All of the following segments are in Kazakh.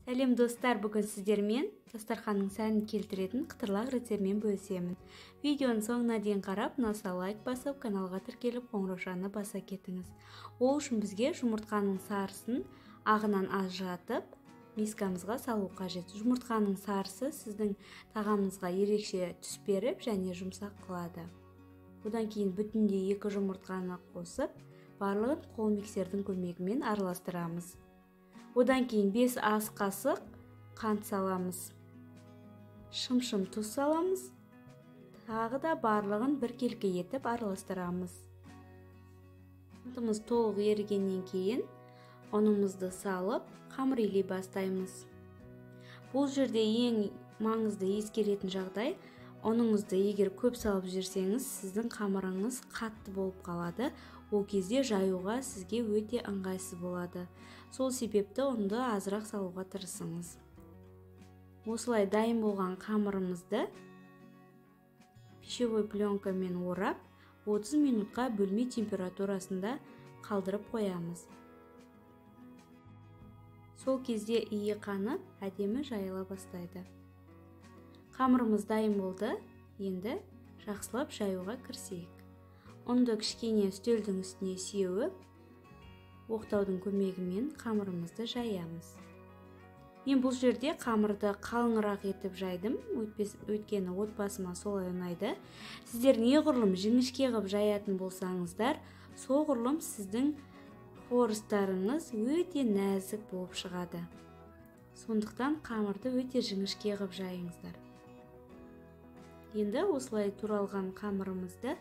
Сәлем достар, бүгін сіздермен дастарханның сәнін келтіретін қытырлақ рецептімен бөлісемін. Видеоның соңына дейін қарап, ұнаса лайк басып, каналға тіркеліп, қоңыраушаны баса кетіңіз. Ол үшін бізге жұмыртқаның сарысын ағынан ажыратып, мискамызға салу қажет. Жұмыртқаның сарысы сіздің тағамыңызға ерекше түс беріп және жұмсақ қылады. Одан кейін бүтіндей 2 жұмыртқаны қосып, барлығын қол миксердің көмегімен араластырамыз. Одан кейін 5 ас қасық қант саламыз. Шым-шым тұз саламыз. Тағы да барлығын бір келке етіп араластырамыз. Қантымыз толық ерігеннен кейін ұнымызды салып, қамыр илей бастаймыз. Бұл жерде ең маңызды ескеретін жағдай, ұныңызды егер көп салып жүрсеңіз, сіздің қамырыңыз қатты болып қалады. Ол кезде жаюға сізге өте ыңғайсыз болады. Сол себепті ұнды азырақ салуға тырысыңыз. Осылай дайын болған қамырымызды пищевой пленкамен орап, 30 минутқа бөлме температурасында қалдырып қоямыз. Сол кезде иі қанып, әдемі жайыла бастайды. Қамырымыз дайын болды, енді жақсылап жаюға кірісейік. Ұнды кішкене үстелдің үстіне сеуіп, оқтаудың көмегімен қамырымызды жаямыз. Мен бұл жерде қамырды қалыңырақ етіп жайдым, өйткені отбасыма солай ұнайды. Сіздер неғұрлым жіңішке қылып жаятын болсаңыздар, соғұрлым сіздің қуырыстарыңыз өте нәзік болып шығады. Сондықтан қамырды өте жіңішке қылып жайыңыздар. Енді осылай туралған қамырымызды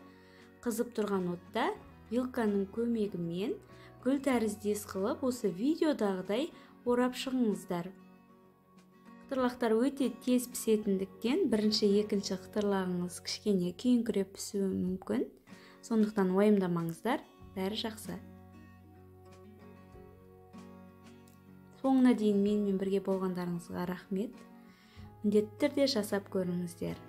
қызып тұрған отта вилканың көмегімен гүл тәріздес қылып, осы видеодағыдай орап шығыңыздар. Қытырлақтар өте тез пісетіндіктен, бірінші, екінші қытырлағыңыз кішкене күйіңкіреп пісуі мүмкін. Сондықтан уайымдамаңыздар, бәрі жақсы. Соңына дейін менімен бірге болғандарыңызға рахмет. Міндетті түрде жасап көріңіздер.